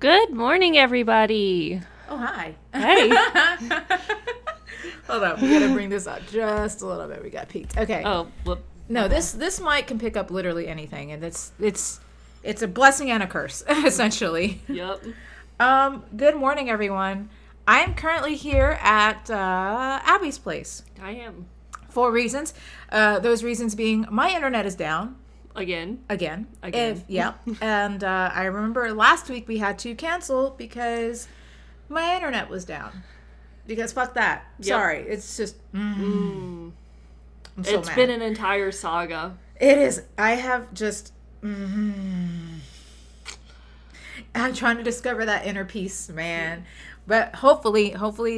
Good morning, everybody. Oh, hi. Hey. Hold on, we gotta bring this up just a little bit. We got peaked. Okay. Oh, whoop. No, this mic can pick up literally anything, and it's a blessing and a curse, essentially. Yep. Good morning, everyone. I am currently here at Abby's place I am. for reasons. Those reasons being my internet is down. Again. Again. Again. Yeah. And I remember last week we had to cancel because my internet was down. Because fuck that. Yep. Sorry. It's just. I'm so It's mad. been an entire saga. It is. I have just. I'm trying to discover that inner peace, man. But hopefully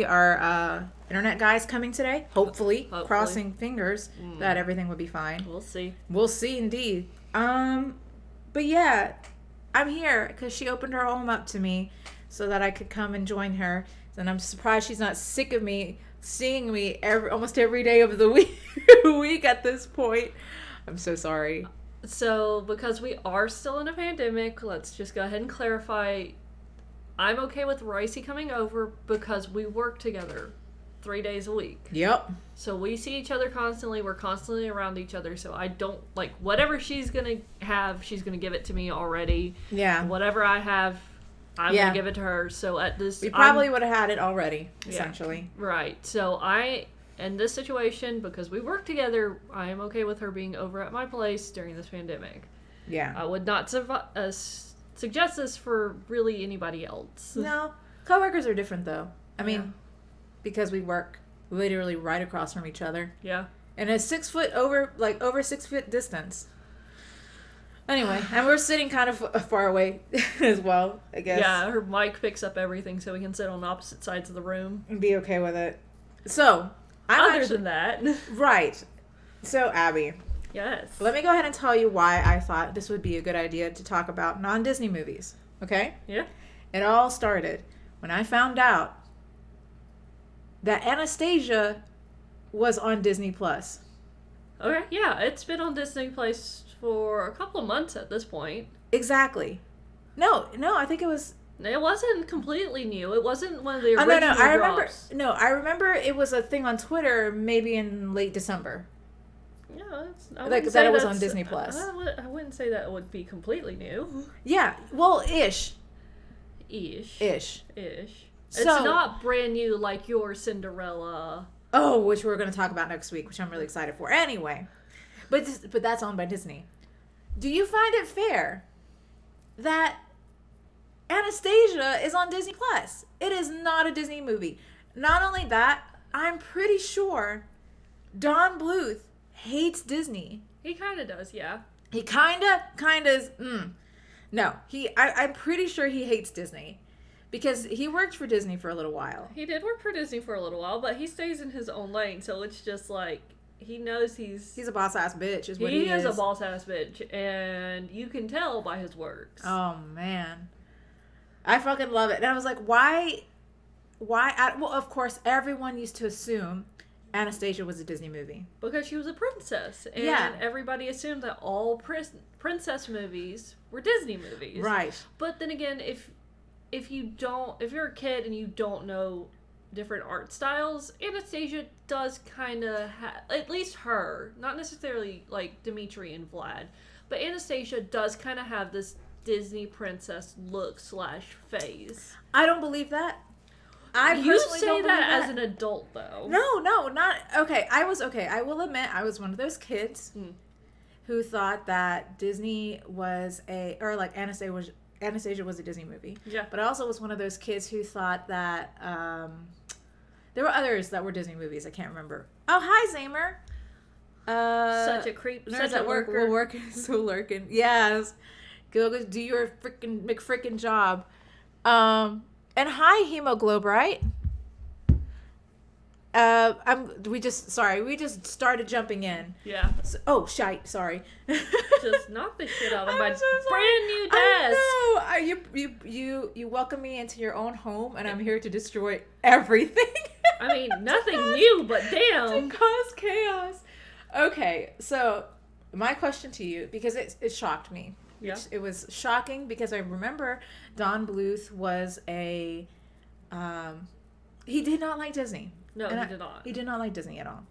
our internet guy's coming today. Hopefully. Crossing fingers that everything will be fine. We'll see. We'll see, indeed. But yeah, I'm here because she opened her home up to me so that I could come and join her. And I'm surprised she's not sick of me seeing me almost every day of the week at this point. I'm so sorry. So, because we are still in a pandemic, let's just go ahead and clarify. I'm okay with Ricey coming over because we work together 3 days a week. Yep. So we see each other constantly. We're constantly around each other. So I don't, like, whatever she's going to have, she's going to give it to me already. Yeah. Whatever I have, I'm going to give it to her. So at this... We probably would have had it already, essentially. Yeah, right. So in this situation, because we work together, I am okay with her being over at my place during this pandemic. Yeah. I would not suggest this for really anybody else. No. Coworkers are different, though. I mean, because we work literally right across from each other. Yeah. And a over 6 foot distance. Anyway, and we're sitting kind of far away as well, I guess. Yeah, her mic picks up everything so we can sit on opposite sides of the room. And be okay with it. So, Other than that. Right. So, Abby. Yes. Let me go ahead and tell you why I thought this would be a good idea to talk about non-Disney movies. Okay? Yeah. It all started when I found out that Anastasia was on Disney Plus. Okay, yeah, it's been on Disney Plus for a couple of months at this point. Exactly. No, I think it was. It wasn't completely new. It wasn't one of the Oh original no! I drops. remember. No, I remember it was a thing on Twitter, maybe in late December. Yeah, That it was on Disney Plus. I wouldn't say that would be completely new. Yeah, well, ish. Ish. It's So, not brand new like your Cinderella. Oh, which we're going to talk about next week, which I'm really excited for. Anyway, but that's owned by Disney. Do you find it fair that Anastasia is on Disney Plus? It is not a Disney movie. Not only that, I'm pretty sure Don Bluth hates Disney. He kind of does, yeah. He kind of is. No, I'm pretty sure he hates Disney. Because he worked for Disney for a little while. He did work for Disney for a little while, but he stays in his own lane, so it's just like, he knows he's a boss-ass bitch, is what he is. He is a boss-ass bitch, and you can tell by his works. Oh, man. I fucking love it. And I was like, why? Well, of course, everyone used to assume Anastasia was a Disney movie. Because she was a princess, and everybody assumed that all princess movies were Disney movies. Right. But then again, if you're a kid and you don't know different art styles, Anastasia does kind of at least her, not necessarily like Dimitri and Vlad, but Anastasia does kind of have this Disney princess look / phase. I don't believe that. You say that as an adult, though. No, not okay. I will admit, I was one of those kids who thought that Disney was Anastasia was a Disney movie. Yeah. But I also was one of those kids who thought that there were others that were Disney movies. I can't remember. Oh, hi, Zamer. Such a creep. Nerds Such a at work worker. will work so lurking. Yes. Go do your frickin' job. And hi, Hemoglobite. We just started jumping in. Yeah. Shite. Sorry. Just knock the shit out of my so sorry. brand new desk. I know. You welcome me into your own home, and I'm here to destroy everything. I mean, nothing new, but damn. To cause chaos. Okay, so my question to you, because it shocked me. Yeah. It was shocking because I remember Don Bluth was he did not like Disney. No, And he did not. He did not like Disney at all.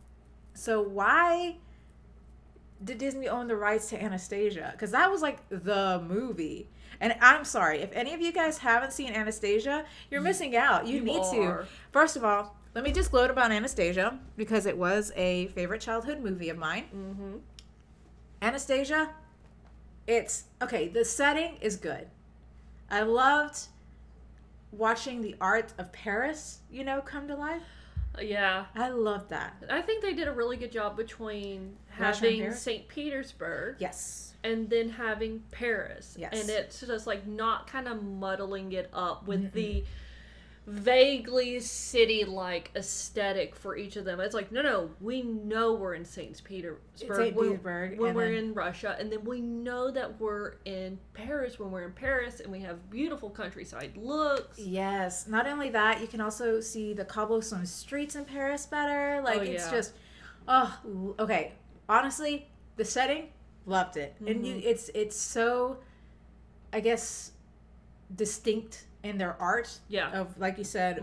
So why did Disney own the rights to Anastasia? Because that was like the movie. And I'm sorry, if any of you guys haven't seen Anastasia, you're missing out. You need to. First of all, let me just gloat about Anastasia because it was a favorite childhood movie of mine. Mm-hmm. Anastasia, it's okay. The setting is good. I loved watching the art of Paris, come to life. Yeah. I loved that. I think they did a really good job between Russia and having Paris? St. Petersburg. Yes. And then having Paris. Yes. And it's just like not kind of muddling it up with the vaguely city-like aesthetic for each of them. It's like, no, we know we're in St. Petersburg when we're in Russia, and then we know that we're in Paris when we're in Paris, and we have beautiful countryside looks. Yes. Not only that, you can also see the cobblestone streets in Paris better. Like, it's just, okay. Honestly, the setting, loved it. And it's so, I guess, distinct in their art of, like you said,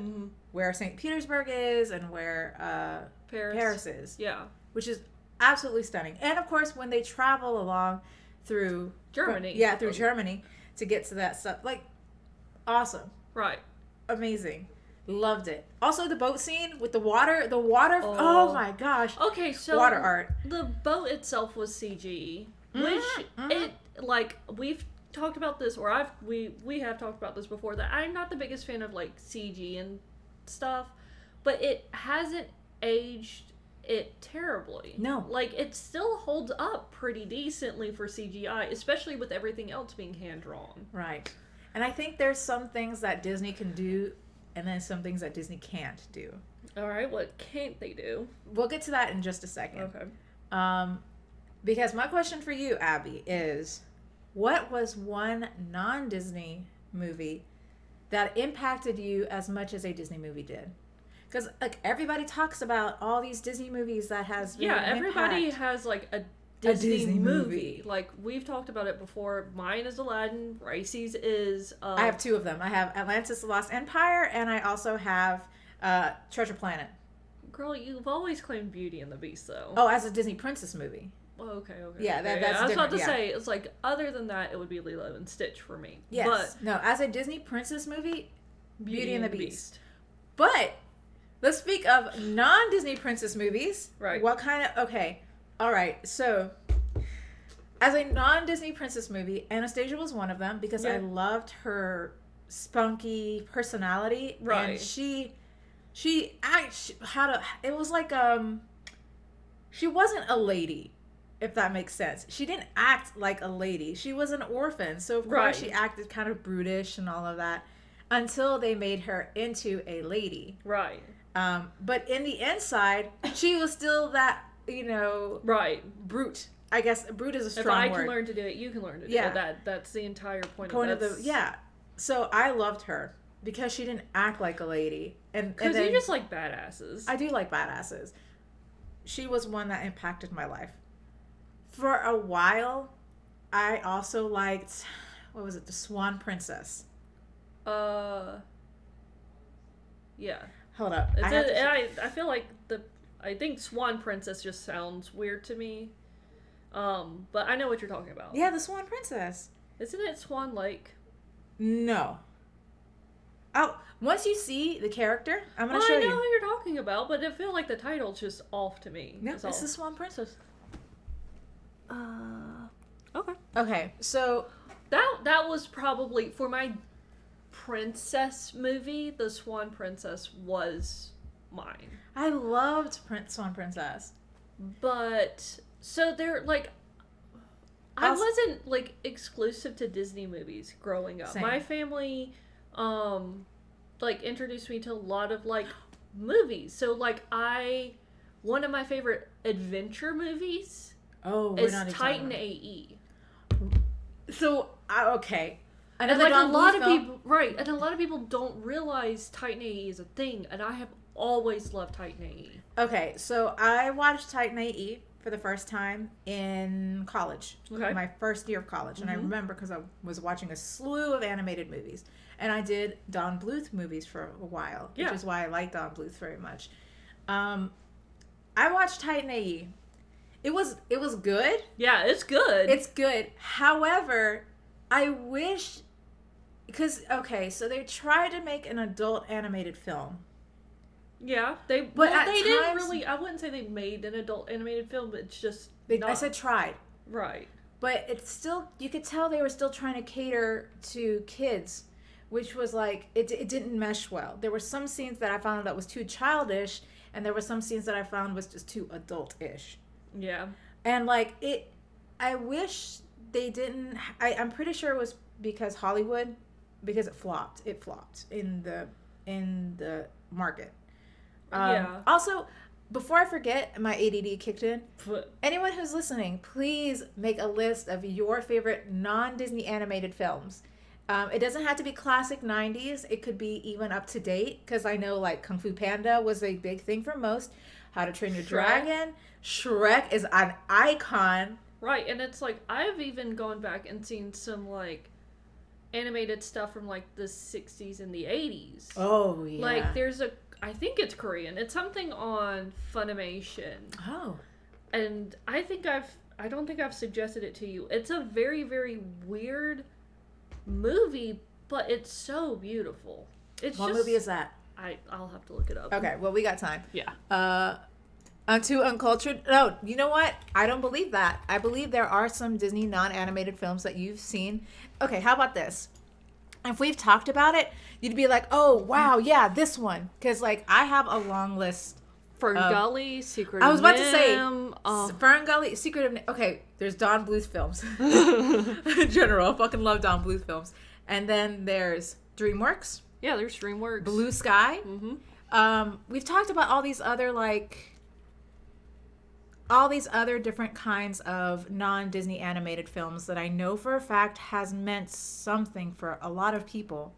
where St. Petersburg is and where Paris is. Yeah. Which is absolutely stunning. And, of course, when they travel along through Germany. Through Germany to get to that stuff. Like, awesome. Right. Amazing. Loved it. Also, the boat scene with the water. Oh my gosh. Okay, so water art. The boat itself was CG, which it, like, we've talked about this, or we have talked about this before, that I'm not the biggest fan of like CG and stuff, but it hasn't aged it terribly. No. Like, it still holds up pretty decently for CGI, especially with everything else being hand drawn. Right. And I think there's some things that Disney can do and then some things that Disney can't do. All right, what can't they do? We'll get to that in just a second. Okay. Because my question for you, Abby, is what was one non-Disney movie that impacted you as much as a Disney movie did? Because like everybody talks about all these Disney movies that has everybody has like a Disney movie. Like, we've talked about it before. Mine is Aladdin. Ricey's is I have two of them. I have Atlantis: The Lost Empire, and I also have Treasure Planet. Girl, you've always claimed Beauty and the Beast, though. Oh, as a Disney princess movie. Oh, okay. Yeah, okay. that's I was about to different, say, it's like, other than that, it would be Lilo and Stitch for me. Yes. But no, as a Disney princess movie, Beauty and the Beast. Beast. But let's speak of non-Disney princess movies. Right. What kind of... Okay. All right. So, as a non-Disney princess movie, Anastasia was one of them because I loved her spunky personality. Right. And she it was like, she wasn't a lady, if that makes sense. She didn't act like a lady. She was an orphan. So, of course, she acted kind of brutish and all of that until they made her into a lady. Right. But in the inside, she was still that, right, brute. I guess brute is a strong word. If I can learn to do it, you can learn to do it. That's the entire point of it. So I loved her because she didn't act like a lady. Because you just like badasses. I do like badasses. She was one that impacted my life. For a while, I also liked, what was it, The Swan Princess. Yeah. Hold up. I feel like I think Swan Princess just sounds weird to me. But I know what you're talking about. Yeah, The Swan Princess. Isn't it Swan Lake? No. Oh, once you see the character, I'm going to show you. I know who you're talking about, but I feel like the title's just off to me. No, it's The Swan Princess. Okay. Okay, so... That was probably, for my princess movie, The Swan Princess was mine. I loved Swan Princess. But, so they're, like... I wasn't, like, exclusive to Disney movies growing up. Same. My family, like, introduced me to a lot of, like, movies. So, like, one of my favorite adventure movies is Titan AE. So, okay. And, like, a lot of people, right, and a lot of people don't realize Titan AE is a thing, and I have always loved Titan AE. Okay, so I watched Titan AE for the first time in college. Okay. My first year of college. And I remember because I was watching a slew of animated movies. And I did Don Bluth movies for a while, which is why I like Don Bluth very much. I watched Titan AE. It was good. Yeah, it's good. It's good. However, I wish, because so they tried to make an adult animated film. Yeah, they didn't really. I wouldn't say they made an adult animated film, but it's just. I said tried. Right. But it's still, you could tell they were still trying to cater to kids, which was like, it didn't mesh well. There were some scenes that I found that was too childish, and there were some scenes that I found was just too adult-ish. Yeah. And like, I wish they didn't, I'm pretty sure it was because Hollywood, because it flopped in the market. Also, before I forget, my ADD kicked in. Anyone who's listening, please make a list of your favorite non-Disney animated films. It doesn't have to be classic 90s. It could be even up to date, because I know like Kung Fu Panda was a big thing for most. How to Train Your Dragon. Shrek is an icon. Right, and it's like, I've even gone back and seen some like animated stuff from like the 60s and the 80s. Oh, yeah. Like there's I think it's Korean. It's something on Funimation. Oh. And I don't think I've suggested it to you. It's a very, very weird movie, but it's so beautiful. What movie is that? I'll have to look it up. Okay, well, we got time. Yeah. I'm too uncultured. No, you know what? I don't believe that. I believe there are some Disney non-animated films that you've seen. Okay, how about this? If we've talked about it, you'd be like, oh, wow, yeah, this one. Because, like, I have a long list. Ferngully, Secret of NIMH. I was about to say, Ferngully, Secret of NIMH. Okay, there's Don Bluth films. In general, I fucking love Don Bluth films. And then there's DreamWorks. Yeah, there's DreamWorks. Blue Sky. Mm-hmm. We've talked about all these other, like, all these other different kinds of non-Disney animated films that I know for a fact has meant something for a lot of people.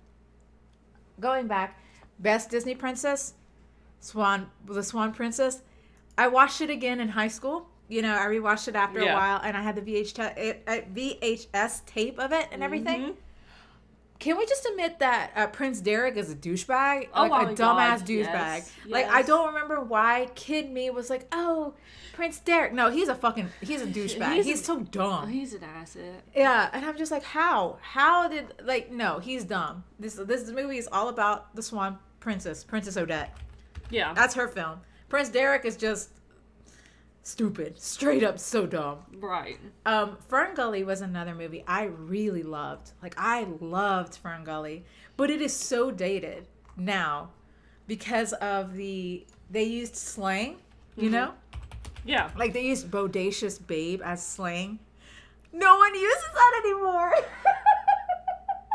Going back, Best Disney Princess, the Swan Princess. I watched it again in high school. You know, I rewatched it after a while, and I had the VHS tape of it and everything. Mm-hmm. Can we just admit that Prince Derek is a douchebag? Oh, like a dumbass God, douchebag. yes, Like, yes. I don't remember why kid me was like, oh, Prince Derek. No, he's a douchebag. He's so dumb. He's an asset. Yeah, and I'm just like, how? How did, like, no, he's dumb. This movie is all about the Swan Princess, Princess Odette. Yeah. That's her film. Prince Derek is just stupid. Straight up so dumb. Right. Ferngully was another movie I really loved. Like, I loved Ferngully. But it is so dated now because of they used slang, you know? Yeah. Like, they used bodacious babe as slang. No one uses that anymore.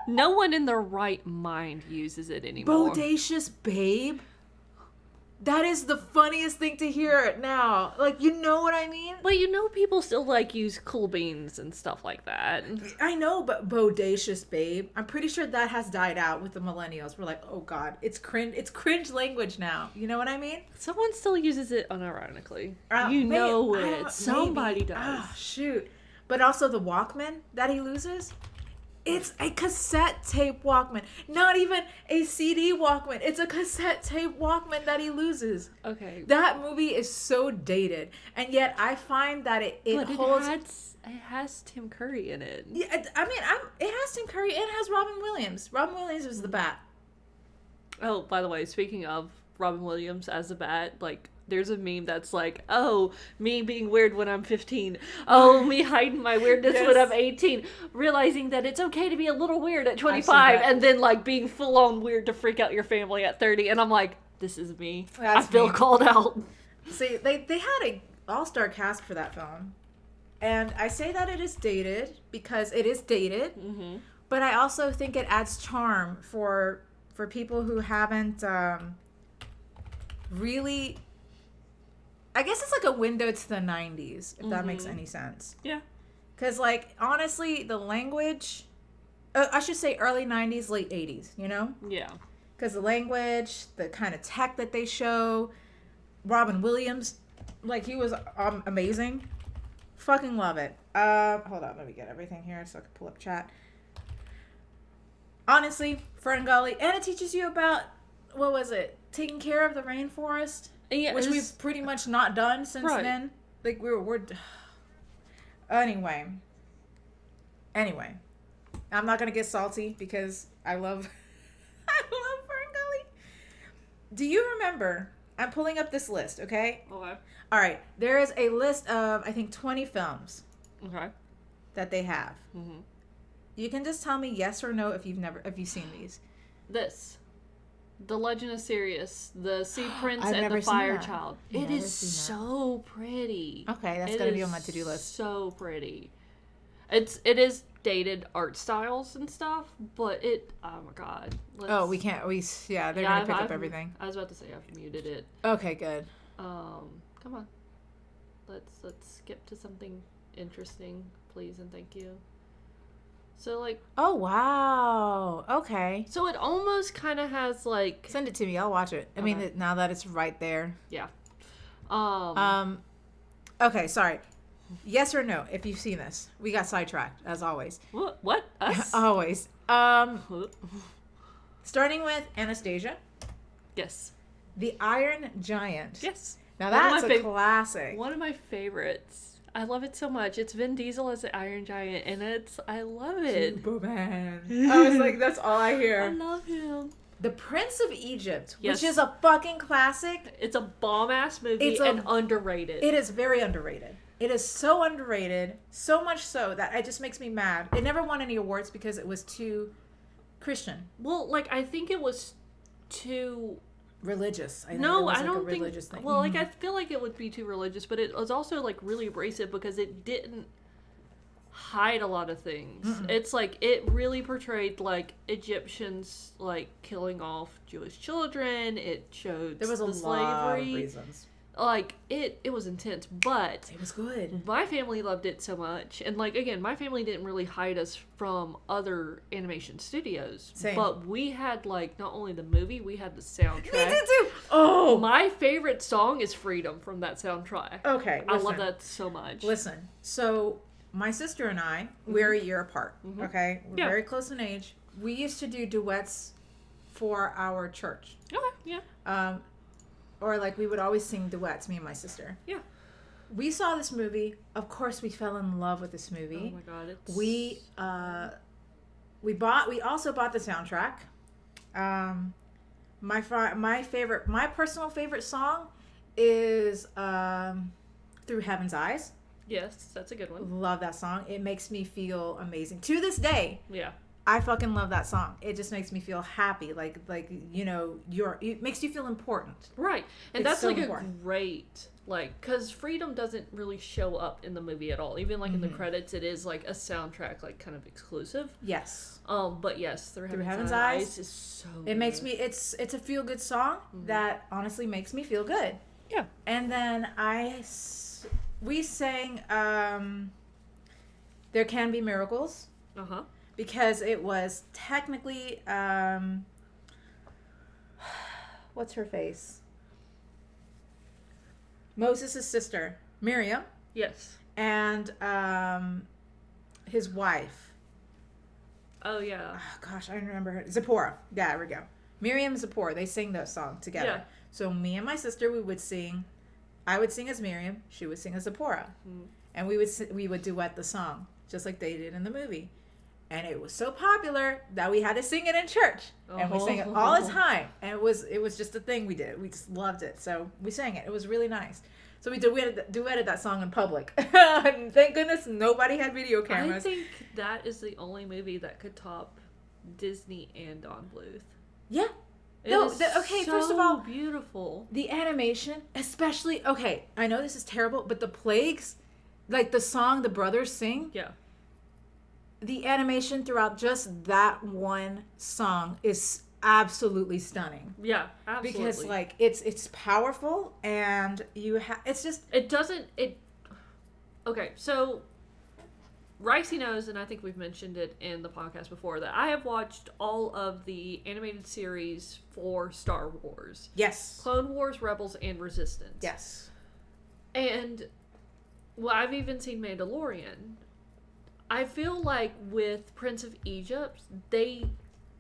No one in their right mind uses it anymore. Bodacious babe? That is the funniest thing to hear now. Like, you know what I mean? But you know people still, like, use cool beans and stuff like that. I know, but bodacious babe. I'm pretty sure that has died out with the millennials. We're like, oh, God, it's cringe language now. You know what I mean? Someone still uses it unironically. You know it. Somebody does. Ah, shoot. But also the Walkman that he loses. It's a cassette tape Walkman. Not even a CD Walkman. It's a cassette tape Walkman that he loses. Okay. That movie is so dated. And yet I find that it holds... It has Tim Curry in it. Yeah, I mean, it has Tim Curry. It has Robin Williams. Robin Williams was the Bat. Oh, by the way, speaking of Robin Williams as the Bat, like, there's a meme that's like, oh, me being weird when I'm 15. Oh, me hiding my weirdness when I'm 18. Realizing that it's okay to be a little weird at 25. And then, like, being full-on weird to freak out your family at 30. And I'm like, this is me. I feel called out. See, they had a all-star cast for that film. And I say that it is dated because it is dated. Mm-hmm. But I also think it adds charm for people who haven't really... I guess it's like a window to the 90s, if that makes any sense. Yeah. Because, like, honestly, the language... I should say early 90s, late 80s, you know? Yeah. Because the language, the kind of tech that they show, Robin Williams, Like, he was amazing. Fucking love it. Hold on, let me get everything here so I can pull up chat. Honestly, Ferngully, and it teaches you about, what was it? Taking care of the rainforest, Yeah, which we've pretty much not done since Right. then. Like, we're anyway, I'm not gonna get salty because I love I love Ferngully. Do you remember? I'm pulling up this list, okay? Okay. All right, there is a list of, I think, 20 films Okay. that they have. Mm-hmm. You can just tell me yes or no if you've seen these. This. The Legend of Sirius, the Sea Prince, I've and never the seen Fire that. Child. Never It is seen that. so pretty. Okay, that's It gonna be is on my to-do list. So pretty. It is dated art styles and stuff, but oh my god. Oh, we can't. They're gonna pick up everything. I was about to say I've muted it. Okay, good. Come on. Let's skip to something interesting, please and thank you. So like, Oh wow. Okay, so it almost kind of has like, send it to me. I'll watch it. I mean, Okay. now that it's right there. yeah. Okay, sorry. Yes or no if you've seen this. We got sidetracked as always. What? Us? Always. Starting with Anastasia, Yes. the Iron Giant. Yes. Now One of that's my a classic. One of my favorites. I love it so much. It's Vin Diesel as the Iron Giant, and I love it. Superman. I was like, that's all I I hear. love him. The Prince of Egypt, Yes. which is a fucking classic. It's a bomb-ass movie and underrated. It is very underrated. It is so underrated, so much so that it just makes me mad. It never won any awards because it was too Christian, Well, like, I think it was too... religious. I No, think I it was don't like a think... religious thing. Well, like, I feel like it would be too religious, but it was also, like, really abrasive because it didn't hide a lot of things. It's, like, it really portrayed, like, Egyptians, like, killing off Jewish children. It showed There was a the lot of slavery. reasons. Like, it was intense, but... It was good. My family loved it so much. And, like, again, my family didn't really hide us from other animation studios. Same. But we had, like, not only the movie, we had the soundtrack. Me too. Oh, My favorite song is Freedom from that soundtrack. okay. I love listen. that so much. Listen, so my sister and I, we're a year apart, okay? We're Yeah. very close in age. We used to do duets for our church. Okay, yeah. Or like we would always sing duets, me and my sister. Yeah. We saw this movie. Of course, we fell in love with this Oh movie. my god, it's... We also bought the soundtrack. My personal favorite song is Through Heaven's Eyes. Yes, that's a good one. Love that song. It makes me feel amazing. To this day, Yeah. I fucking love that song. It just makes me feel happy. Like you know, it makes you feel important. Right. And It's that's so like important. a great, like, because Freedom doesn't really show up in the movie at all. Even like in the credits, it is like a soundtrack, like kind of exclusive. Yes. But yes, Through Heaven's Heaven's Eyes Eyes is so It makes good. me it's a feel good song that honestly makes me feel good. Yeah. And then we sang There Can Be Miracles Uh-huh. because it was technically what's her face? Moses' sister, Miriam, Yes. and his wife. Oh, yeah. Oh, gosh, I don't remember her. Zipporah. Yeah, there we go. Miriam and Zipporah, they sing that song together. Yeah. So me and my sister, we would sing. I would sing as Miriam. She would sing as Zipporah. And we would duet the song, just like they did in the movie. And it was so popular that we had to sing it in church. And we sang it all the time. And it was just a thing we did. We just loved it. So we sang it. It was really nice. So we duetted that song in public. And thank goodness nobody had video cameras. I think that is the only movie that could top Disney and Don Bluth. Yeah. It No, is okay, first of all, beautiful. the animation, especially, okay, I know this is terrible, but the plagues, like the song the brothers sing, Yeah. the animation throughout just that one song is absolutely stunning. Yeah, absolutely. Because like it's powerful and it's just Okay, so Ricey knows, and I think we've mentioned it in the podcast before, that I have watched all of the animated series for Star Wars. yes. Clone Wars, Rebels, and Resistance. Yes. And well, I've even seen Mandalorian. I feel like with Prince of Egypt, they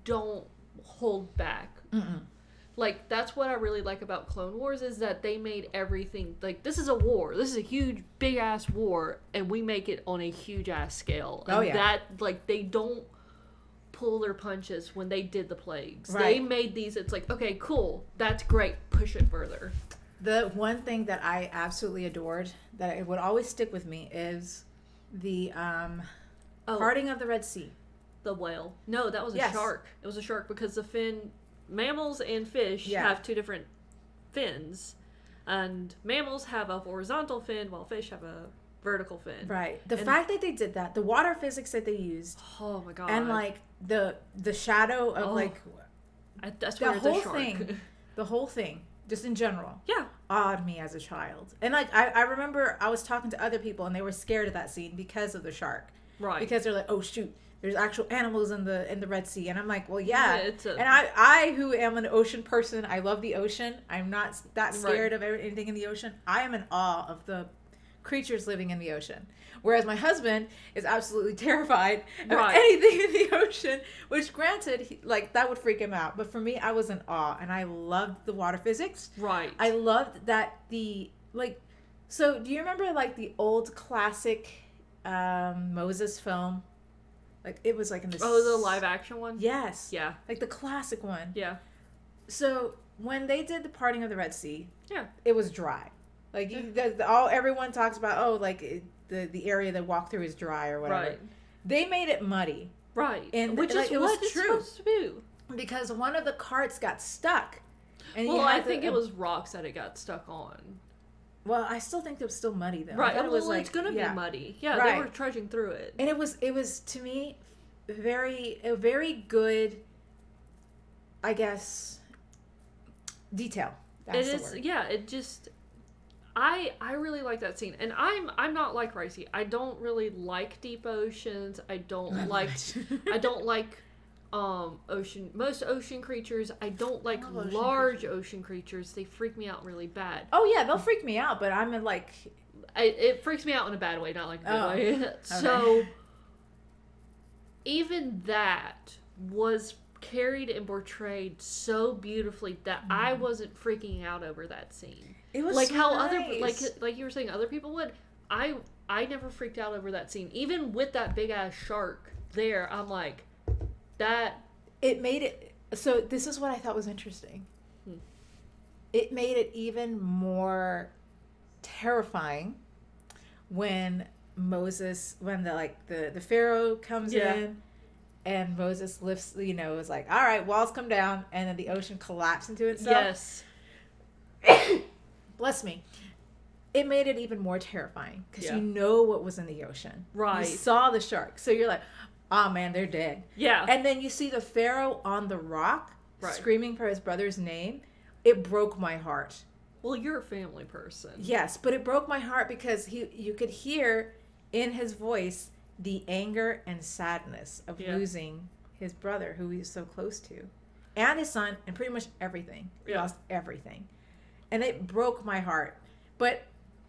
don't hold back. Mm-mm. Like, that's what I really like about Clone Wars, is that they made everything, like, this is a war. This is a huge, big-ass war, and we make it on a huge-ass scale. And that, like, they don't pull their punches when they did the plagues. Right. They made these, it's like, okay, cool, that's great, push it further. The one thing that I absolutely adored, that it would always stick with me, is the parting of the Red Sea. The whale. No, that was a shark. It was a shark because the fin... Mammals and fish have two different fins, and mammals have a horizontal fin while fish have a vertical fin. Right. The fact that they did that, the water physics that they used, oh my god, and like the shadow of that's the where whole it's a shark. thing, the whole thing, just in general, yeah, awed me as a child. And like I remember I was talking to other people and they were scared of that scene because of the shark, right? Because they're like, oh shoot, there's actual animals in the Red Sea. And I'm like, well, yeah. And I who am an ocean person, I love the ocean. I'm not that scared of anything in the ocean. I am in awe of the creatures living in the ocean. Whereas my husband is absolutely terrified of anything in the ocean, which granted, that would freak him out. But for me, I was in awe, and I loved the water physics. Right. I loved that so do you remember the old classic Moses film? Like, it was like in this... Oh, the live action one? Yes. Yeah. Like the classic one. Yeah. So, when they did the parting of the Red Sea, yeah, it was dry. Like, everyone talks about, the area they walk through is dry or whatever. Right. They made it muddy. Right. And which is what it's supposed to do. Because one of the carts got stuck. And I think it was rocks that it got stuck on. Well, I still think it was still muddy though. Right. It's gonna be muddy. Yeah, they were trudging through it. And it was to me a very good, I guess, detail. That's the word. Yeah, it just I really like that scene. And I'm not like Ricey. I don't really like deep oceans. I don't like most ocean creatures. I don't like large ocean creatures. They freak me out really bad. Oh yeah, they'll freak me out, but I'm it freaks me out in a bad way, not like a good way. Okay. So even that was carried and portrayed so beautifully that I wasn't freaking out over that scene. It was like so how nice. like you were saying other people would. I never freaked out over that scene. Even with that big ass shark there, I'm like, that it made it so. This is what I thought was interesting. It made it even more terrifying when the Pharaoh comes in and Moses lifts, is like, all right, walls come down, and then the ocean collapses into itself. Yes. Bless me. It made it even more terrifying because you know what was in the ocean. Right. You saw the shark, so you're like, oh man, they're dead. Yeah. And then you see the Pharaoh on the rock screaming for his brother's name. It broke my heart. Well, you're a family person. Yes, but it broke my heart because you could hear in his voice the anger and sadness of losing his brother, who he was so close to, and his son, and pretty much everything. He lost everything. And it broke my heart. But,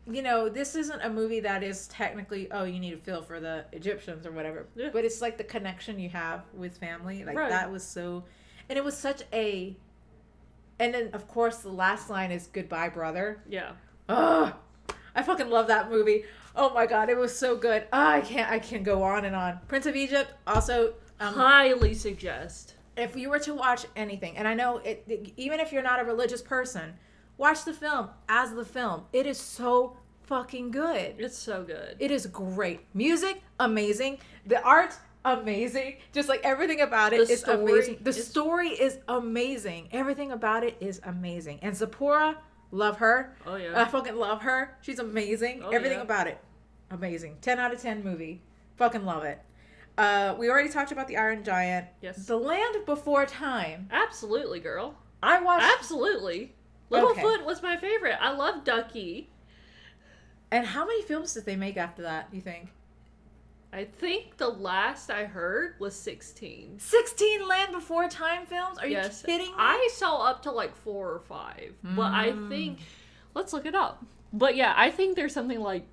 this isn't a movie that is technically, you need to feel for the Egyptians or whatever. Yeah. But it's like the connection you have with family. Like, that was so... And it was such a... And then, of course, the last line is, goodbye, brother. Yeah. Ugh. I fucking love that movie. Oh, my God. It was so good. I can go on and on. Prince of Egypt, also... highly suggest. If you were to watch anything, and I know, even if you're not a religious person... Watch the film as the film. It is so fucking good. It's so good. It is great. Music, amazing. The art, amazing. Just like everything about it is amazing. The story is amazing. Everything about it is amazing. And Zipporah, love her. Oh, yeah. I fucking love her. She's amazing. Everything about it, amazing. 10 out of 10 movie. Fucking love it. We already talked about the Iron Giant. Yes. The Land Before Time. Absolutely, girl. I watched... Absolutely. Littlefoot was my favorite. I love Ducky. And how many films did they make after that, you think? I think the last I heard was 16. 16 Land Before Time films? Are you kidding me? I saw up to 4 or 5. But I think... Let's look it up. But yeah, I think there's something like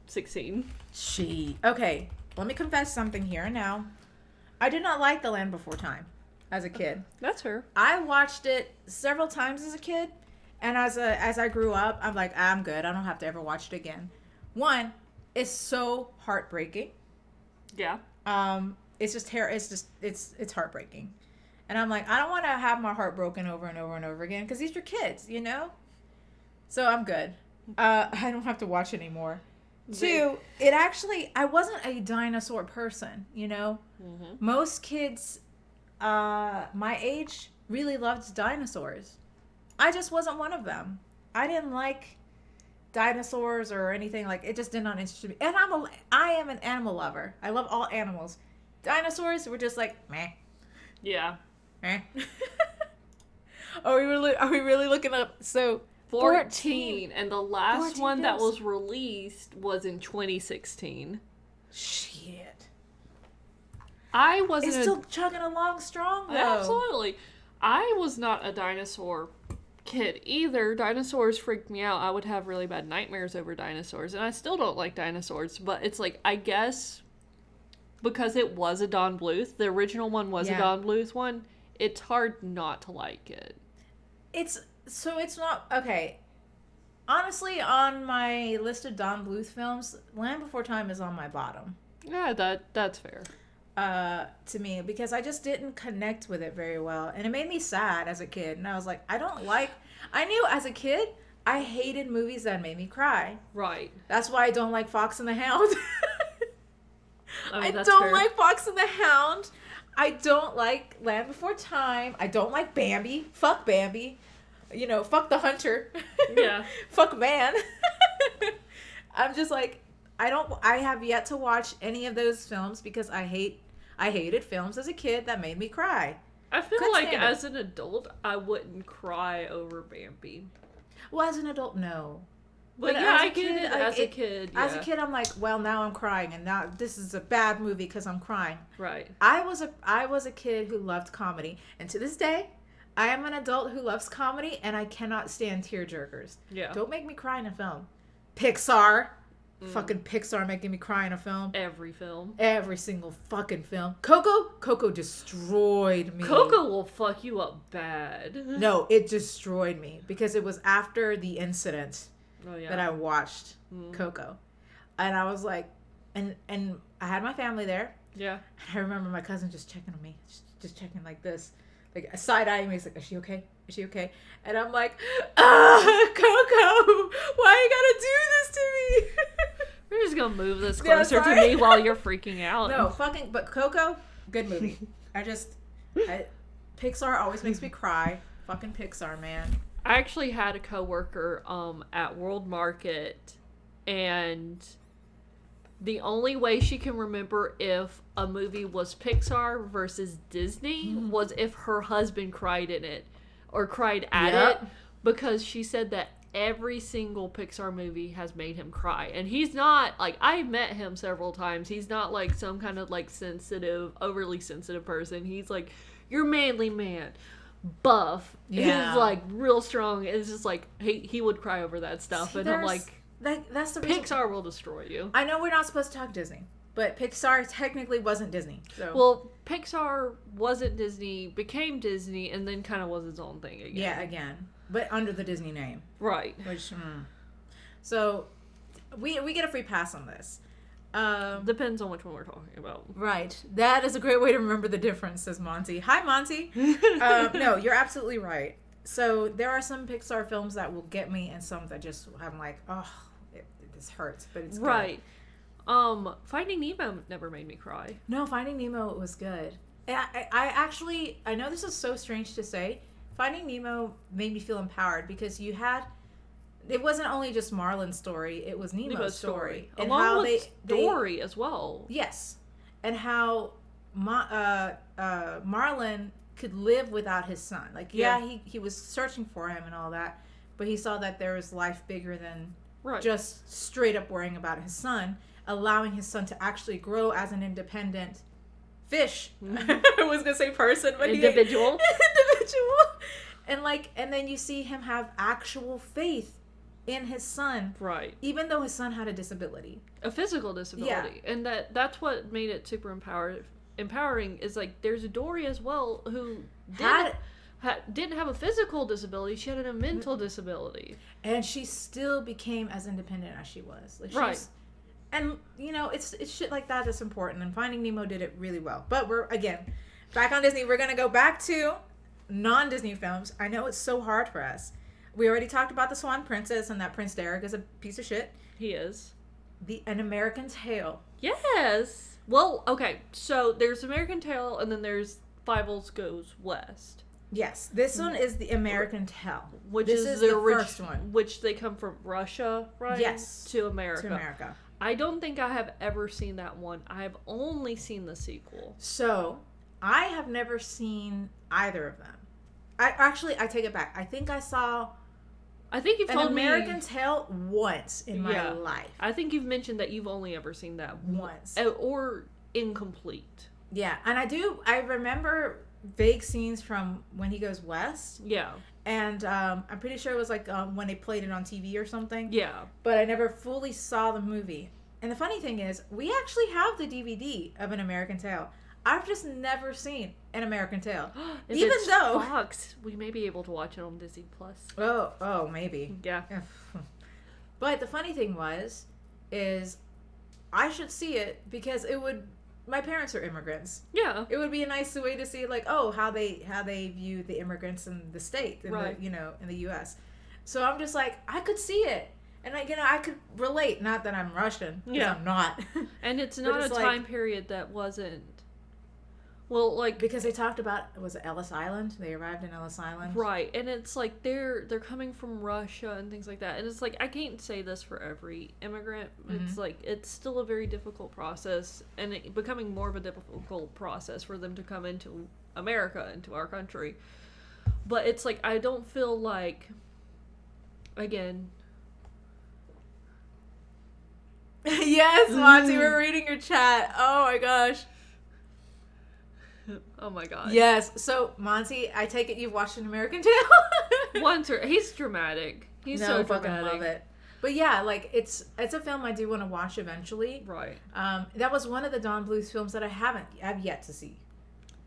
16. Okay, let me confess something here and now. I did not like The Land Before Time as a kid. That's fair. I watched it several times as a kid, and as I grew up, I'm like, I'm good. I don't have to ever watch it again. One, it's so heartbreaking. Yeah. It's just it's heartbreaking, and I'm like, I don't want to have my heart broken over and over and over again because these are kids, you know. So I'm good. I don't have to watch it anymore. Two, I wasn't a dinosaur person, you know. Mm-hmm. Most kids my age really loved dinosaurs. I just wasn't one of them. I didn't like dinosaurs or anything. Like, it just did not interest me. And I am an animal lover. I love all animals. Dinosaurs were just like, meh. Yeah. Meh. Are we really looking up? So 14, and the last 14 one that films. was released was in 2016. Shit. I wasn't It's still chugging along strong, though. Absolutely. I was not a dinosaur kid either. Dinosaurs freaked me out. I would have really bad nightmares over dinosaurs, and I still don't like dinosaurs, but it's like, I guess because it was a Don Bluth, the original one was a Don Bluth one, it's hard not to like it. It's not okay. Honestly, on my list of Don Bluth films, Land Before Time is on my bottom. Yeah, that's fair. To me, because I just didn't connect with it very well, and it made me sad as a kid. And I was like, I knew as a kid I hated movies that made me cry. Right. That's why I don't like Fox and the Hound. I don't like Fox and the Hound. I don't like Land Before Time. I don't like Bambi. Fuck Bambi. You know, fuck the hunter. Yeah. Fuck man. I'm just like, I have yet to watch any of those films because I hated films as a kid that made me cry. I feel Couldn't like stand as an adult, I wouldn't cry over Bambi. Well, as an adult, no. But yeah, I get it as a kid. Yeah. As a kid, I'm like, well, now I'm crying, and now this is a bad movie because I'm crying. Right. I was a kid who loved comedy, and to this day, I am an adult who loves comedy, and I cannot stand tearjerkers. Yeah. Don't make me cry in a film. Pixar. Fucking Pixar making me cry in a film. Every film. Every single fucking film. Coco destroyed me. Coco will fuck you up bad. No, it destroyed me because it was after the incident that I watched Coco. And I was like, and I had my family there. Yeah. And I remember my cousin just checking on me, just checking like this. Like side-eyeing me. He's like, is she okay? Is she okay? And I'm like, Coco, why you gotta do this to me? We're just gonna move this closer to me while you're freaking out. No, but Coco, good movie. Pixar always makes me cry. Fucking Pixar, man. I actually had a coworker at World Market, and the only way she can remember if a movie was Pixar versus Disney was if her husband cried in it or cried at it, because she said that every single Pixar movie has made him cry. And he's not, like, I've met him several times. He's not, like, some kind of, like, overly sensitive person. He's, like, your manly man. Buff. Yeah. He's, like, real strong. It's just, like, he would cry over that stuff. See, and I'm like, that's the reason. Pixar will destroy you. I know we're not supposed to talk Disney, but Pixar technically wasn't Disney. So. Well, Pixar wasn't Disney, became Disney, and then kind of was its own thing again. Yeah, again. But under the Disney name. Right. Which, So, we get a free pass on this. Depends on which one we're talking about. Right. That is a great way to remember the difference, says Monty. Hi, Monty. No, you're absolutely right. So, there are some Pixar films that will get me, and some that just, I'm like, oh, this hurts, but it's good. Right. Finding Nemo never made me cry. No, Finding Nemo was good. I know this is so strange to say. Finding Nemo made me feel empowered because it wasn't only just Marlin's story, it was Nemo's story. And along how with Dory as well. Yes. And how Marlin could live without his son. Like, he was searching for him and all that, but he saw that there was life bigger than just straight up worrying about his son, allowing his son to actually grow as an independent fish. I was gonna say person, but individual. And then you see him have actual faith in his son, Right. even though his son had a disability. A physical disability. Yeah. And that's what made it super empowering is like there's Dory as well who didn't have a physical disability, she had a mental disability. And she still became as independent as she was. Like Right. And it's shit like that that's important, and Finding Nemo did it really well. But we're again back on Disney. We're gonna go back to non-Disney films. I know it's so hard for us. We already talked about The Swan Princess and that Prince Derek is a piece of shit. He is. An American Tail. Yes. Well, okay. So there's American Tail, and then there's Fievel Goes West. Yes, this one is the American Tail, Which this is the first one. Which they come from Russia, right? Yes. To America. To America. I don't think I have ever seen that one. I've only seen the sequel. So, I have never seen either of them. I take it back. I think I saw I think you've An told American me Tail once in my life. I think you've mentioned that you've only ever seen that Once. or incomplete. Yeah, and I remember vague scenes from When He Goes West. Yeah. And I'm pretty sure it was like when they played it on TV or something. Yeah. But I never fully saw the movie. And the funny thing is, we actually have the DVD of An American Tail. I've just never seen An American Tail. If Even it's though Fox, we may be able to watch it on Disney Plus. Oh, maybe. Yeah. But the funny thing is I should see it because my parents are immigrants. Yeah. It would be a nice way to see like, how they view the immigrants in the state, in right. in the US. So I'm just like, I could see it. And I could relate, not that I'm Russian, because I'm not. And it's not a time period that wasn't because they talked about, was it Ellis Island? They arrived in Ellis Island. Right. And it's like they're coming from Russia and things like that. And it's like I can't say this for every immigrant. Mm-hmm. It's like it's still a very difficult process, and it becoming more of a difficult process for them to come into America, into our country. But it's like I don't feel like, again. Yes, Monty, we're reading your chat. Oh my gosh. Oh my god. Yes. So, Monty, I take it you've watched An American Tail? Once or he's dramatic. He's so dramatic. I love it. But yeah, like it's a film I do want to watch eventually. Right. That was one of the Don Bluth films that I've yet to see.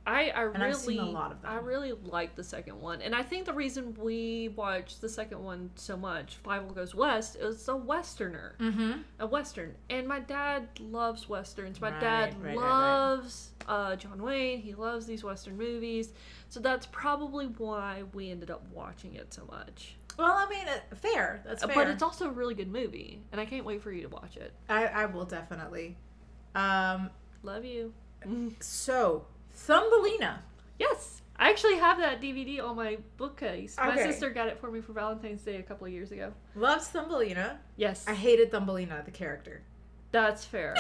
I've seen a lot of them. I really like the second one. And I think the reason we watched the second one so much, Fievel Goes West, is a Westerner. Mm-hmm. A Western. And my dad loves Westerns. My Right, dad right. loves John Wayne. He loves these Western movies. So that's probably why we ended up watching it so much. Well, I mean, fair. That's fair. But it's also a really good movie. And I can't wait for you to watch it. I will definitely. Love you. So... Thumbelina. Yes. I actually have that DVD on my bookcase. Okay. My sister got it for me for Valentine's Day a couple of years ago. Loves Thumbelina. Yes. I hated Thumbelina, the character. That's fair.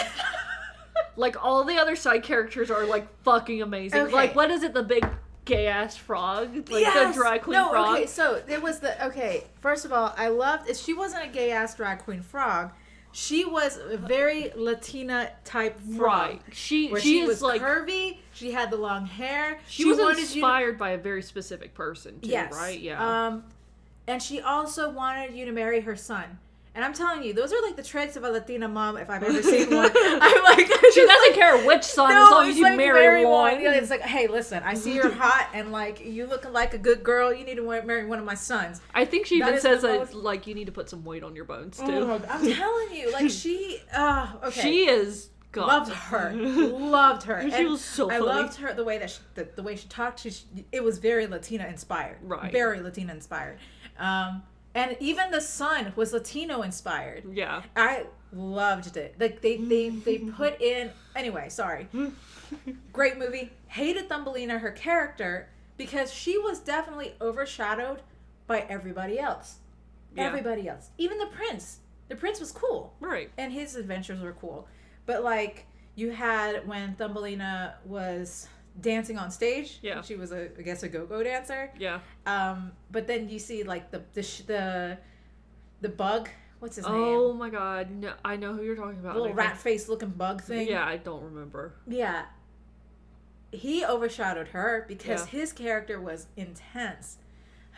Like, all the other side characters are, like, fucking amazing. Okay. Like, what is it? The big gay-ass frog? Like, the drag queen frog? Okay, so there was first of all, I loved it. She wasn't a gay-ass drag queen frog. She was a very Latina type frog. Right. She was like curvy. She had the long hair. She was inspired by a very specific person, too, yes. right? Yeah. And she also wanted you to marry her son. And I'm telling you, those are like the traits of a Latina mom if I've ever seen one. I'm like, she doesn't care which son as long as you like marry one. Yeah, it's like, hey, listen, I see you're hot and like you look like a good girl. You need to marry one of my sons. I think she even says that like you need to put some weight on your bones too. Oh, I'm telling you, like she, okay, she is. God. Loved her. She was so funny. I loved her the way that the way she talked. It was very Latina inspired. Right. Very Latina inspired. And even the son was Latino inspired. Yeah. I loved it. Like they put in anyway, sorry. Great movie. Hated Thumbelina, her character, because she was definitely overshadowed by everybody else. Yeah. Everybody else. Even the prince. The prince was cool. Right. And his adventures were cool. But like you had when Thumbelina was dancing on stage. Yeah. She was I guess a go-go dancer. Yeah. But then you see like the bug. What's his name? Oh my god! No, I know who you're talking about. The little rat face looking bug thing. Yeah, I don't remember. Yeah. He overshadowed her because his character was intense.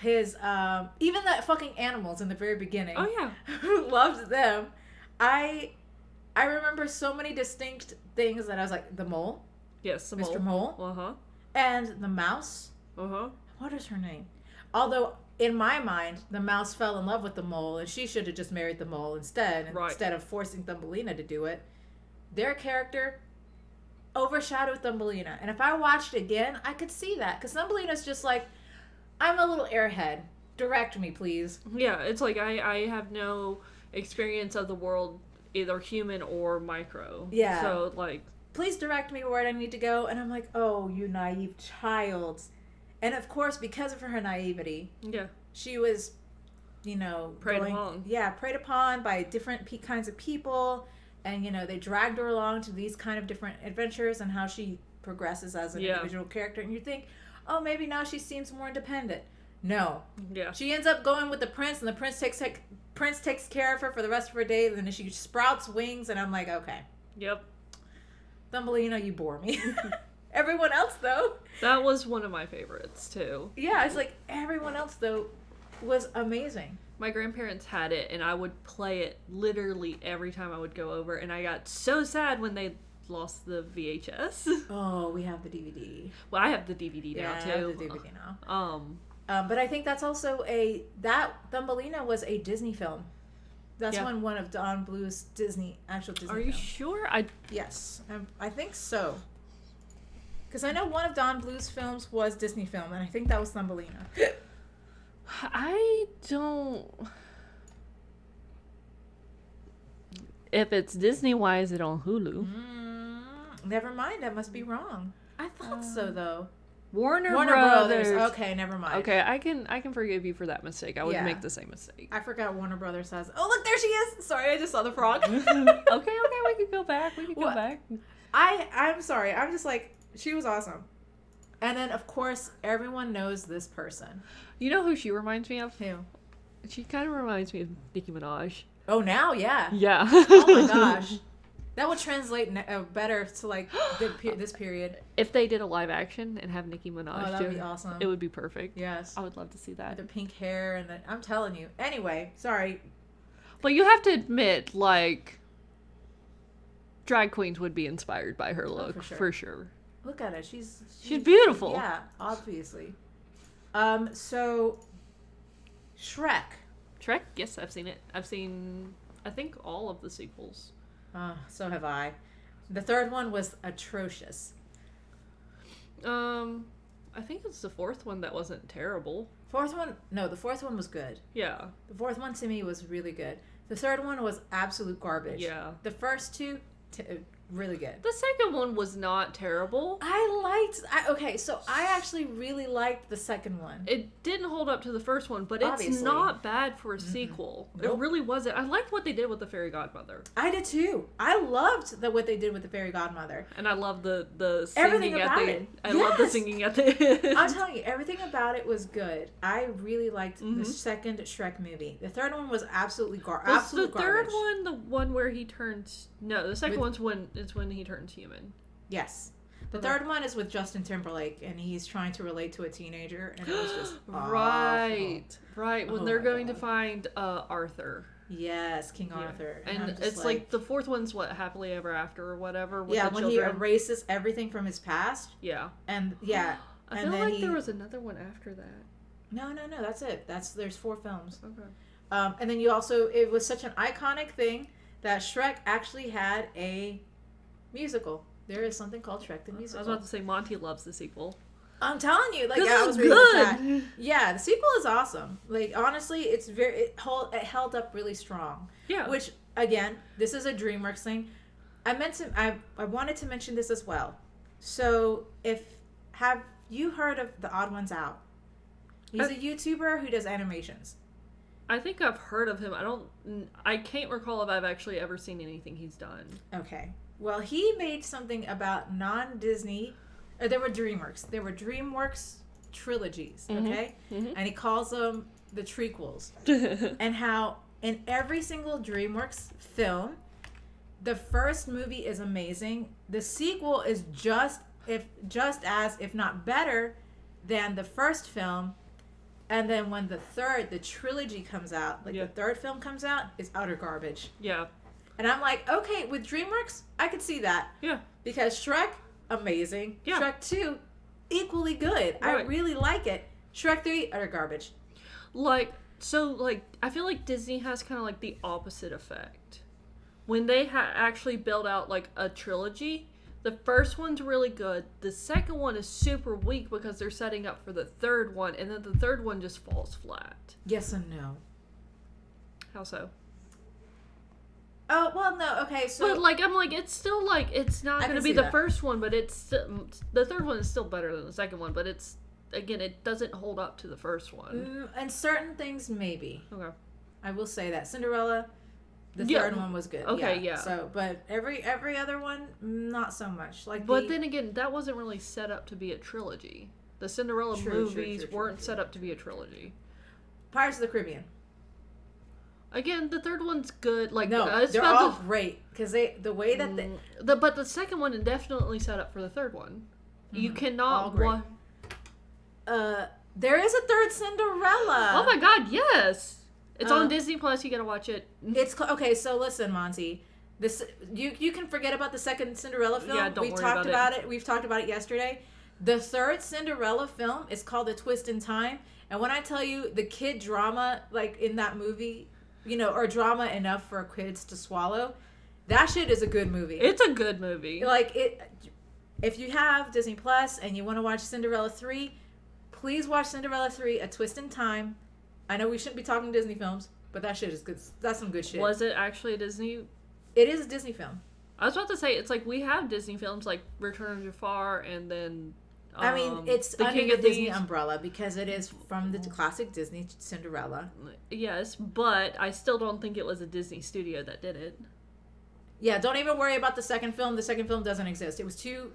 His even the fucking animals in the very beginning. Oh yeah. Loved them. I remember so many distinct things that I was like, the mole, Yes, the Mr. Mole, Uh-huh. and the mouse. Uh-huh. What is her name? Although in my mind, the mouse fell in love with the mole, and she should have just married the mole instead, Right. instead of forcing Thumbelina to do it. Their character overshadowed Thumbelina, and if I watched it again, I could see that because Thumbelina's just like, I'm a little airhead. Direct me, please. Yeah, it's like I have no experience of the world, either human or micro. Yeah. So like, Please direct me where I need to go. And I'm like, oh, you naive child. And of course, because of her naivety, yeah. she was, Preyed upon. Yeah, preyed upon by different kinds of people. And, they dragged her along to these kind of different adventures and how she progresses as an individual character. And you think, oh, maybe now she seems more independent. No. Yeah. She ends up going with the prince, and the prince takes care of her for the rest of her days, and then she sprouts wings, and I'm like, okay. Yep. Thumbelina, you bore me. Everyone else, though. That was one of my favorites too. Yeah, it's like everyone else, though, was amazing. My grandparents had it, and I would play it literally every time I would go over, and I got so sad when they lost the VHS. Oh, we have the DVD. Well, I have the DVD now Yeah, too. I have the DVD now. But I think that's also that Thumbelina was a Disney film. That's one of Don Bluth's actual Disney Are you films. sure? Yes, I think so. Because I know one of Don Bluth's films was Disney film, and I think that was Thumbelina. I don't. If it's Disney, why is it on Hulu? Never mind, I must be wrong. I thought so though. Warner Brothers. Okay, never mind. Okay, I can forgive you for that mistake. I would make the same mistake. I forgot Warner Brothers has. Oh, look, there she is. Sorry, I just saw the frog. Okay, we could go back. Go back. I'm sorry. I'm just like, she was awesome. And then, of course, everyone knows this person. You know who she reminds me of? Who? She kind of reminds me of Nicki Minaj. Oh, now, yeah. Yeah. Oh my gosh. That would translate better to like this period. If they did a live action and have Nicki Minaj, that would be awesome. It would be perfect. Yes. I would love to see that. The pink hair and I'm telling you. Anyway, sorry. But you have to admit, like, drag queens would be inspired by her look, for sure. Look at it. She's beautiful. Yeah, obviously. So Shrek. Shrek? Yes, I've seen it. I've seen, I think, all of the sequels. So have I. The third one was atrocious. I think it's the fourth one that wasn't terrible. The fourth one was good. Yeah. The fourth one to me was really good. The third one was absolute garbage. Yeah. The first two, really good. The second one was not terrible. So I actually really liked the second one. It didn't hold up to the first one, but it's not bad for a sequel. Nope. It really wasn't. I liked what they did with the fairy godmother. I did too. I loved what they did with the fairy godmother. And I love the singing everything about it. I love the singing at the end. I'm telling you, everything about it was good. I really liked the second Shrek movie. The third one was absolutely Was the garbage. third one the one where he turns? No, the second one's when he turns human. Yes. The third one is with Justin Timberlake, and he's trying to relate to a teenager, and it was just right. When they're going to find Arthur. Yes, King Arthur. And it's like the fourth one's what, Happily Ever After or whatever. With yeah, the when children. he erases everything from his past. Yeah. And I feel like there was another one after that. No, that's it. There's 4 films. Okay. And then it was such an iconic thing that Shrek actually had a musical. There is something called Shrek the Musical. I was about to say Monty loves the sequel. I'm telling you, like, this I was is really good. sad. Yeah, the sequel is awesome. Like, honestly, it held up really strong. Yeah. Which, again, this is a DreamWorks thing. I wanted to mention this as well. So, have you heard of The Odd Ones Out? He's a YouTuber who does animations. I think I've heard of him. I can't recall if I've actually ever seen anything he's done. Okay. Well, he made something about non-Disney. There were DreamWorks. There were DreamWorks trilogies, okay? Mm-hmm. And he calls them the trequels. And how in every single DreamWorks film, the first movie is amazing. The sequel is just as, if not better, than the first film. And then when the trilogy comes out, like Yeah. the third film comes out, is utter garbage. Yeah. And I'm like, okay, with DreamWorks, I could see that. Yeah. Because Shrek, amazing. Yeah. Shrek 2, equally good. I Right. really like it. Shrek 3, utter garbage. Like, so, like, I feel like Disney has kind of like the opposite effect. When they actually build out like a trilogy, the first one's really good. The second one is super weak because they're setting up for the third one, and then the third one just falls flat. Yes and no. How so? Oh, well, no, okay, so... But like, I'm like, it's still like, it's not I going to can be see the that. first one, but it's the third one is still better than the second one. But it's, again, it doesn't hold up to the first one. And certain things, maybe. Okay. I will say that. Cinderella, the Yeah. third one was good. Okay, yeah. So, but every other one, not so much. Like, But then again, that wasn't really set up to be a trilogy. The Cinderella movies weren't set up to be a trilogy. Pirates of the Caribbean. Again, the third one's good. Like, No, it's they're about all great because the way that they... but the second one is definitely set up for the third one. You all cannot great. There is a third Cinderella. Oh my god, yes! It's on Uh, Disney Plus. You gotta watch it. Okay, so listen, Monty. This you can forget about the second Cinderella film. Yeah, don't we worry talked about it. We've talked about it yesterday. The third Cinderella film is called A Twist in Time, and when I tell you the kid drama like in that movie, or drama enough for kids to swallow, that shit is a good movie. It's a good movie. Like it. If you have Disney Plus and you want to watch Cinderella 3, please watch Cinderella 3, A Twist in Time. I know we shouldn't be talking Disney films, but that shit is good. That's some good shit. Was it actually a Disney? It is a Disney film. I was about to say, it's like we have Disney films like Return of Jafar and then... I mean, it's The under King the of Disney Thieves. umbrella because it is from the classic Disney Cinderella. Yes, but I still don't think it was a Disney studio that did it. Yeah, don't even worry about the second film. The second film doesn't exist. It was too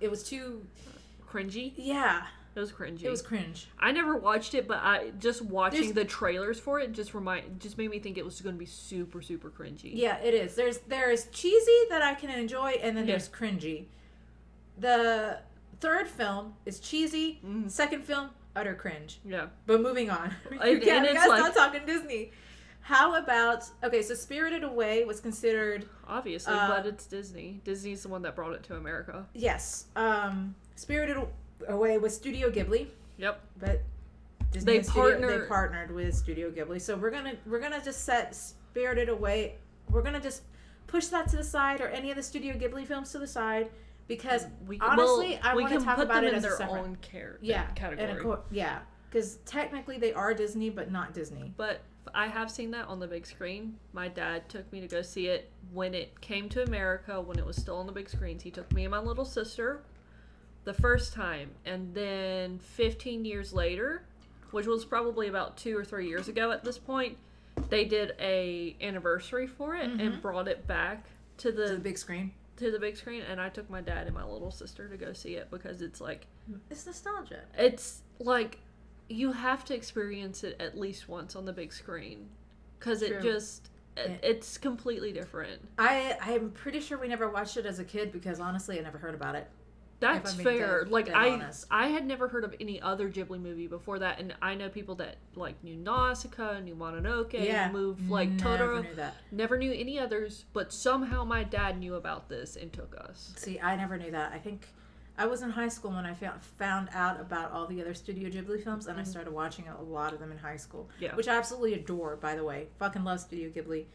Cringy? yeah, It was cringy. it was cringe. I never watched it, but I just watching There's- the trailers for it just made me think it was going to be super, super cringy. Yeah, it is. There is cheesy that I can enjoy, and then Yeah. there's cringy. The third film is cheesy. Mhm. Second film, utter cringe. Yeah. But moving on. And we it's gotta like- stop talking Disney. How about so Spirited Away was considered Obviously, but it's Disney. Disney's the one that brought it to America. yes. Spirited Away was Studio Ghibli, Yep. but They they partnered with Studio Ghibli. So we're gonna just set Spirited Away. We're gonna just push that to the side, or any of the Studio Ghibli films to the side, because honestly, I want to talk put about them it in as their a separate. own category. category. Because technically they are Disney, but not Disney. But I have seen that on the big screen. My dad took me to go see it when it came to America, when it was still on the big screens. He took me and my little sister the first time, and then 15 years later, which was probably about 2 or 3 years ago at this point, they did a anniversary for it and brought it back to To the big screen. the big screen, and I took my dad and my little sister to go see it because it's like It's nostalgia. you have to experience it at least once on the big screen because True. it's completely different. I'm pretty sure we never watched it as a kid because honestly, I never heard about it. That's I'm being fair. dead honest. I had never heard of any other Ghibli movie before that, and I know people that like knew Nausicaa, knew Mononoke, like never Totoro. knew that. Never knew any others, but somehow my dad knew about this and took us. See, I never knew that. I think I was in high school when I found out about all the other Studio Ghibli films, and I started watching a lot of them in high school. Yeah. Which I absolutely adore, by the way. Fucking love Studio Ghibli.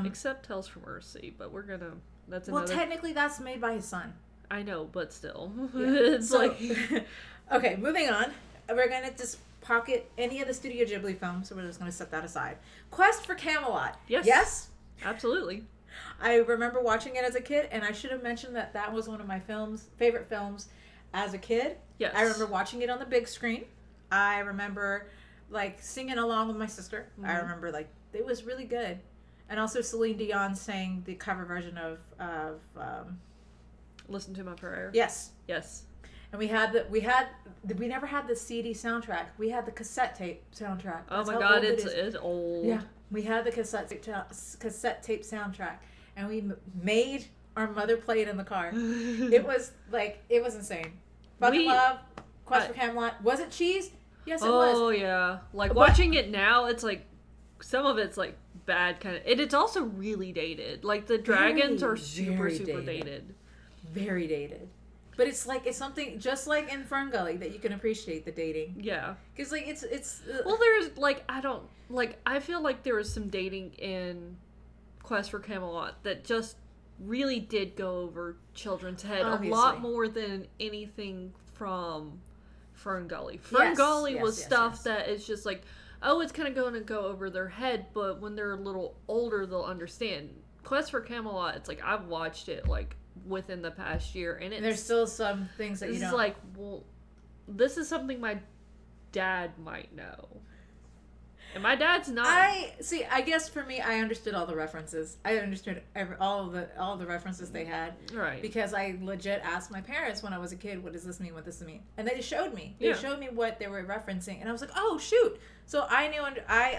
Except Tales from Earthsea, but we're gonna. That's Well, another. technically, that's made by his son. I know, but still, Yeah. it's So- like okay, moving on. We're gonna just pocket any of the Studio Ghibli films, so we're just gonna set that aside. Quest for Camelot. Yes. Yes. absolutely. I remember watching it as a kid, and I should have mentioned that was one of my favorite films as a kid. Yes, I remember watching it on the big screen. I remember like singing along with my sister. I remember like it was really good, and also Celine Dion sang the cover version of Listen to My Prayer. yes. Yes. And we never had the CD soundtrack. We had the cassette tape soundtrack. Oh That's my how god, old it it's is. old. Yeah, we had the cassette tape soundtrack, and we made our mother play it in the car. It was insane. Fucking love Quest for Camelot. Was it cheese? Yes, it was. Oh yeah, like But- watching it now, it's like some of it's like bad kind of. It's also really dated. Like the dragons are Very super dated. dated. Very dated. But it's something just like in Ferngully that you can appreciate the dating. Yeah. Because like it's Well, there's like I feel like there was some dating in Quest for Camelot that just really did go over children's head a lot Obviously. more than anything from Ferngully. Ferngully yes, was yes, stuff yes. that is just like, oh, it's kind of going to go over their head, but when they're a little older, they'll understand. Quest for Camelot, it's like I've watched it like within the past year, and it's there's still some things that you this don't is like, well, this is something my dad might know. And my dad's not. I guess for me, I understood all the references. I understood all the references they had. Right. Because I legit asked my parents when I was a kid, what does this mean? What does this mean? And they just showed me. They Yeah. showed me what they were referencing. And I was like, oh, shoot. So I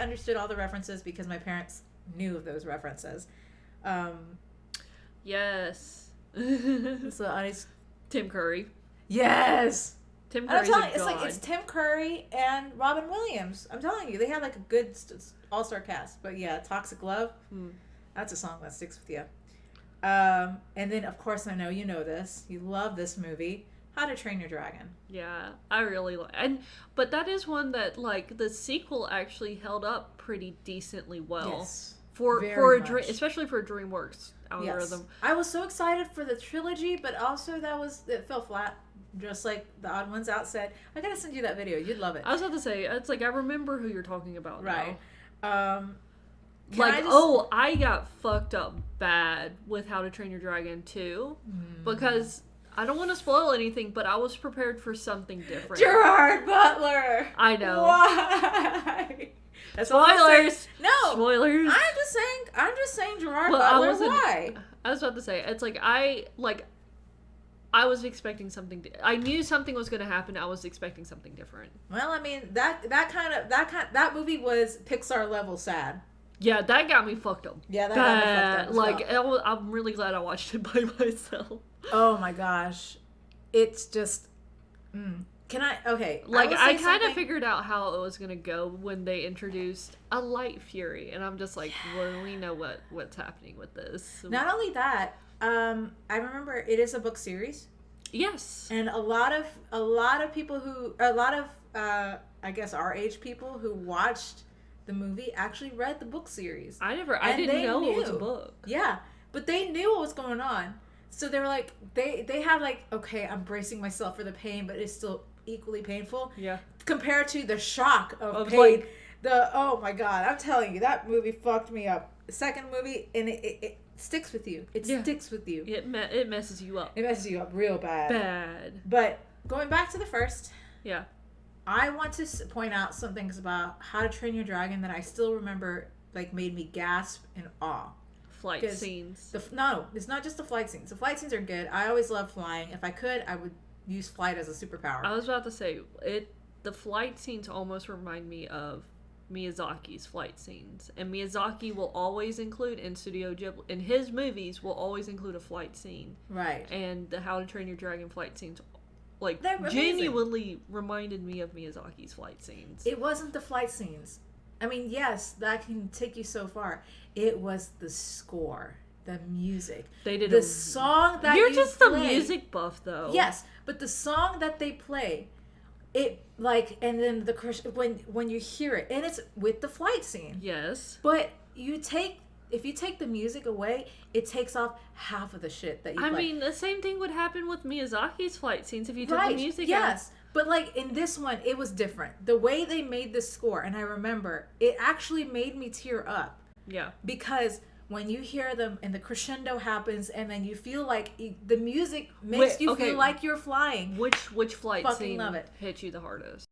understood all the references because my parents knew of those references. Yes. So Tim Curry. Yes. Tim And I'm Curry's telling a you, it's god. like it's Tim Curry and Robin Williams. I'm telling you, they had like a good all-star cast. But yeah, Toxic Love, that's a song that sticks with you. And then of course I know you know this. You love this movie, How to Train Your Dragon. Yeah, I really like, but that is one that like the sequel actually held up pretty decently well Yes. for very a dream, much. especially for a DreamWorks algorithm. Yes. I was so excited for the trilogy, but also it fell flat. Just like the Odd Ones Out said. I gotta send you that video. You'd love it. I was about to say, it's like I remember who you're talking about. Right. Now. Can Like, I just- I got fucked up bad with How to Train Your Dragon 2 because I don't want to spoil anything, but I was prepared for something different. Gerard Butler. I know. Why? That's all I'm saying. Spoilers. No. Spoilers. I'm just saying Gerard Well, I Butler. wasn't- Why? I was about to say, it's like I was expecting something. I knew something was going to happen. I was expecting something different. Well, I mean that movie was Pixar level sad. Yeah, that got me fucked up. Yeah, that got me fucked up as Like, well. I'm really glad I watched it by myself. Oh my gosh, it's just. Can I? Okay. Like, will I say kind of something- figured out how it was gonna go when they introduced a Light Fury, and I'm just like, well, we know what's happening with this. Not only that, I remember it is a book series, Yes. and a lot of people I guess our age people who watched the movie actually read the book series. I And didn't they know it was a knew. book. Yeah, but they knew what was going on, so they were like, they had like, okay, I'm bracing myself for the pain, but it's still equally painful. Yeah. Compared to the shock of pain. Like, Oh my god, I'm telling you, that movie fucked me up. The second movie, and it sticks with you. It Yeah. sticks with you. it messes you up. It messes you up real bad. Bad. But going back to the first, Yeah. I want to point out some things about How to Train Your Dragon that I still remember, like, made me gasp in awe. Flight 'Cause scenes. No, it's not just the flight scenes. The flight scenes are good. I always love flying. If I could, I would use flight as a superpower. I was about to say the flight scenes almost remind me of Miyazaki's flight scenes, and Miyazaki will always include in Studio Ghibli, in his movies will always include a flight scene, Right. and the How to Train Your Dragon flight scenes like They're amazing. genuinely reminded me of Miyazaki's flight scenes. It wasn't the flight scenes. I mean, yes, that can take you so far. It was the score, the music, They did the song that You're you just the play. music buff though. Yes, but the song that they play, it like, and then the when you hear it, and it's with the flight scene. Yes. But if you take the music away, it takes off half of the shit that you I play. mean, the same thing would happen with Miyazaki's flight scenes if you took Right, the music out. yes. But like in this one, it was different. The way they made the score, and I remember, it actually made me tear up. Yeah. Because when you hear them and the crescendo happens, and then you feel like the music makes you okay. feel like you're flying. Which flight Fucking scene love it. hit you the hardest?